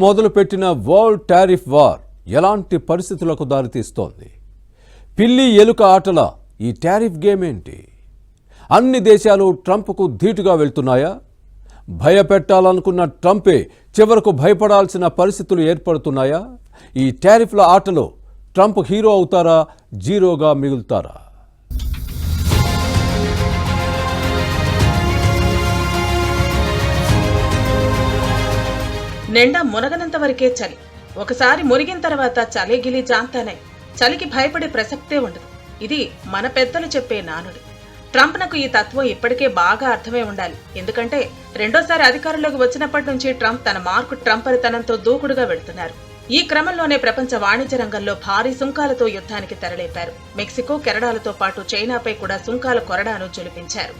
మొదలుపెట్టిన world tariff war ఎలాంటి పరిస్థితులకు దారితీస్తోంది? పిల్లి ఎలుక ఆటల ఈ టారిఫ్ గేమ్ ఏంటి? అన్ని దేశాలు ట్రంప్కు ధీటుగా వెళ్తున్నాయా? భయపెట్టాలనుకున్న ట్రంపే చివరకు భయపడాల్సిన పరిస్థితులు ఏర్పడుతున్నాయా? ఈ టారిఫ్ల ఆటలో ట్రంప్ హీరో అవుతారా, జీరోగా మిగులుతారా? నిండా మునగనంత వరకే చలి. ఒకసారి మునిగిన తర్వాత చలి గిలి జాంతానే. చలికి భయపడే ప్రసక్తే ఉండదు. ఇది మన పెద్దలు చెప్పే నానుడి. ట్రంప్నకు ఈ తత్వం ఇప్పటికే బాగా అర్థమై ఉండాలి. ఎందుకంటే రెండోసారి అధికారంలోకి వచ్చినప్పటి నుంచి ట్రంప్ తన మార్కు ట్రంపరితనంతో దూకుడుగా వెళ్తున్నారు. ఈ క్రమంలోనే ప్రపంచ వాణిజ్య రంగంలో భారీ సుంకాలతో యుద్ధానికి తెరలేపారు. మెక్సికో, కెనడాలతో పాటు చైనాపై కూడా సుంకాల కొరడాను జొలిపించారు.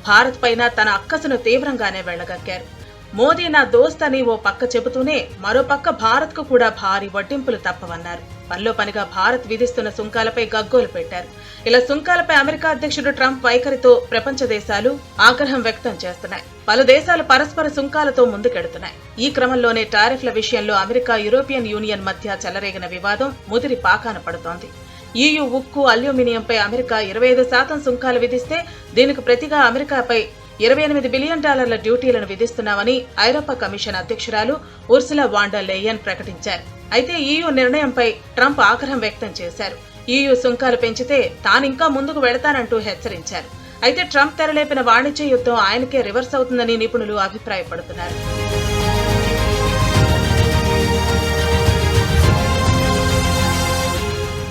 భారత్ పైన తన అక్కసును తీవ్రంగానే వెళ్లగక్కారు. మోదీ నా దోస్త్ అని ఓ పక్క చెబుతూనే మరో పక్క భారత్ కు కూడా భారీ వడ్డింపులు తప్పవన్నారు. పనిలో పనిగా భారత్ విధిస్తున్న సుంకాలపై గగ్గోలు పెట్టారు. ఇలా సుంకాలపై అమెరికా అధ్యక్షుడు ట్రంప్ వైఖరితో ప్రపంచ దేశాలు ఆగ్రహం వ్యక్తం చేస్తున్నాయి. పలు దేశాలు పరస్పర సుంకాలతో ముందుకెడుతున్నాయి. ఈ క్రమంలోనే టారిఫ్ల విషయంలో అమెరికా, యూరోపియన్ యూనియన్ మధ్య చెలరేగిన వివాదం ముదిరి పాకాన పడుతోంది. EU ఉక్కు, అల్యూమినియంపై అమెరికా 25% సుంకాలు విధిస్తే దీనికి ప్రతిగా అమెరికాపై $28 బిలియన్ డ్యూటీలను విధిస్తున్నామని ఐరోపా కమిషన్ అధ్యక్షురాలు ఉర్సులా వాన్ డర్ లెయెన్ ప్రకటించారు. అయితే EU నిర్ణయంపై ట్రంప్ ఆగ్రహం వ్యక్తం చేశారు. EU సుంకాలు పెంచితే తానింకా ముందుకు వెళతానంటూ హెచ్చరించారు. అయితే ట్రంప్ తెరలేపిన వాణిజ్య యుద్ధం ఆయనకే రివర్స్ అవుతుందని నిపుణులు అభిప్రాయపడుతున్నారు.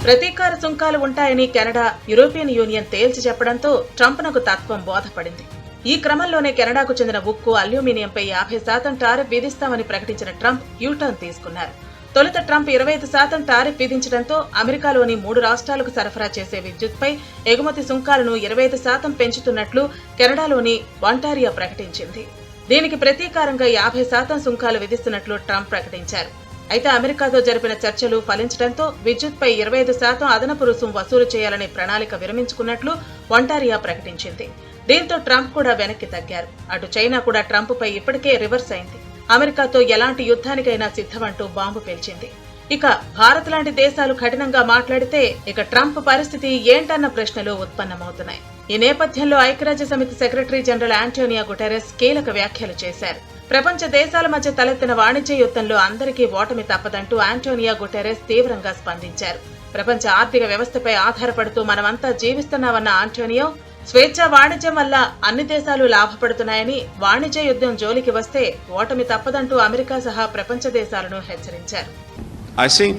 ప్రతీకార సుంకాలు ఉంటాయని కెనడా, యూరోపియన్ యూనియన్ తేల్చి చెప్పడంతో ట్రంప్నకు తత్వం బోధపడింది. ఈ క్రమంలోనే కెనడాకు చెందిన ఉక్కు, అల్యూమినియంపై 50% టారిఫ్ విధిస్తామని ప్రకటించిన ట్రంప్ యూటర్న్ తీసుకున్నారు. తొలుత ట్రంప్ 25% టారిఫ్ విధించడంతో అమెరికాలోని 3 రాష్ట్రాలకు సరఫరా చేసే విద్యుత్పై ఎగుమతి సుంకాలను 25% పెంచుతున్నట్లు కెనడాలోని ఒంటారియో ప్రకటించింది. దీనికి ప్రతీకారంగా 50% సుంకాలు విధిస్తున్నట్లు ట్రంప్ ప్రకటించారు. అయితే అమెరికాతో జరిపిన చర్చలు ఫలించడంతో విద్యుత్పై 25% అదనపు రుసుం వసూలు చేయాలనే ప్రణాళిక విరమించుకున్నట్లు ఒంటారియో ప్రకటించింది. దీంతో ట్రంప్ కూడా వెనక్కి తగ్గారు. అటు చైనా కూడా ట్రంప్ పై ఇప్పటికే రివర్స్ అయింది. అమెరికాతో ఎలాంటి యుద్ధానికైనా సిద్ధమంటూ బాంబు పేల్చింది. ఇక భారత్ లాంటి దేశాలు కఠినంగా మాట్లాడితే ఇక ట్రంప్ పరిస్థితి ఏంటన్న ప్రశ్నలు ఉత్పన్నమవుతున్నాయి. ఈ నేపథ్యంలో ఐక్యరాజ్య సమితి సెక్రటరీ జనరల్ ఆంటోనియో గుటెరెస్ కీలక వ్యాఖ్యలు చేశారు. ప్రపంచ దేశాల మధ్య తలెత్తిన వాణిజ్య యుద్ధంలో అందరికీ ఓటమి తప్పదంటూ ఆంటోనియో గుటెరెస్ తీవ్రంగా స్పందించారు. ప్రపంచ ఆర్థిక వ్యవస్థపై ఆధారపడుతూ మనమంతా జీవిస్తున్నామన్న ఆంటోనియో స్వేచ్ఛా వాణిజ్యం వల్ల అన్ని దేశాలు లాభపడుతున్నాయని, వాణిజ్య యుద్ధం జోలికి వస్తే ఓటమి తప్పదంటూ అమెరికా సహా ప్రపంచ దేశాలను హెచ్చరించారు. I think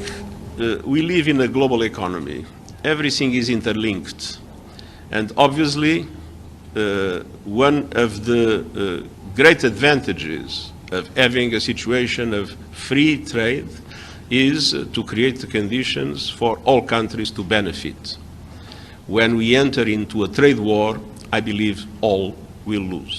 we live in a global economy. Everything is interlinked. And obviously one of the great advantages of having a situation of free trade is to create the conditions for all countries to benefit. When we enter into a trade war, I believe all will lose.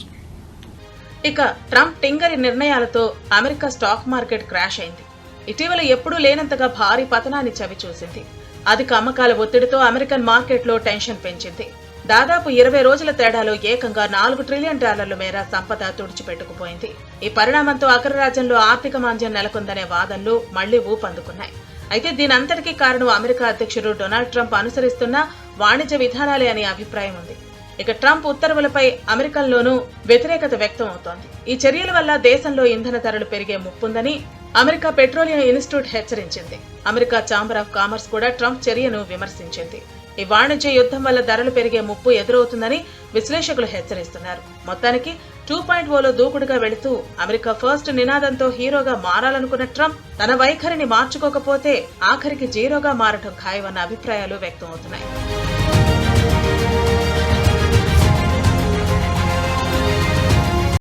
ఇక Trump టింగరి నిర్ణయాలతో America stock market crash అయింది. ఇటీవల ఎప్పుడూ లేనంతగా భారీ పతనాన్ని చవిచూసింది. అధిక అమ్మకాల ఒత్తిడితో American మార్కెట్లో టెన్షన్ పెంచింది. దాదాపు 20 రోజుల తేడాలో ఏకంగా $4 ట్రిలియన్ మేర సంపద తుడిచిపెట్టుకుపోయింది. ఈ పరిణామంతో అగ్రరాజ్యంలో ఆర్థిక మాంద్యం నెలకొందనే వాదనలు మళ్లీ ఊపందుకున్నాయి. అయితే దీనంతటికీ కారణం అమెరికా అధ్యక్షుడు డొనాల్డ్ ట్రంప్ అనుసరిస్తున్న వాణిజ్య విధానాలే అనే అభిప్రాయం ఉంది. ఇక ట్రంప్ ఉత్తర్వులపై అమెరికన్లోనూ వ్యతిరేకత వ్యక్తం అవుతోంది. ఈ చర్యల వల్ల దేశంలో ఇంధన ధరలు పెరిగే ముప్పుందని అమెరికా పెట్రోలియం ఇన్స్టిట్యూట్ హెచ్చరించింది. అమెరికా ఛాంబర్ ఆఫ్ కామర్స్ కూడా ట్రంప్ చర్యను విమర్శించింది. ఈ వాణిజ్య యుద్ధం వల్ల ధరలు పెరిగే ముప్పు ఎదురవుతుందని విశ్లేషకులు హెచ్చరిస్తున్నారు. మొత్తానికి 2.0లో దూకుడుగా వెళుతూ అమెరికా ఫస్ట్ నినాదంతో హీరోగా మారాలనుకున్న ట్రంప్ తన వైఖరిని మార్చుకోకపోతే ఆఖరికి జీరోగా మారటం ఖాయమన్న అభిప్రాయాలు వ్యక్తం అవుతున్నాయి.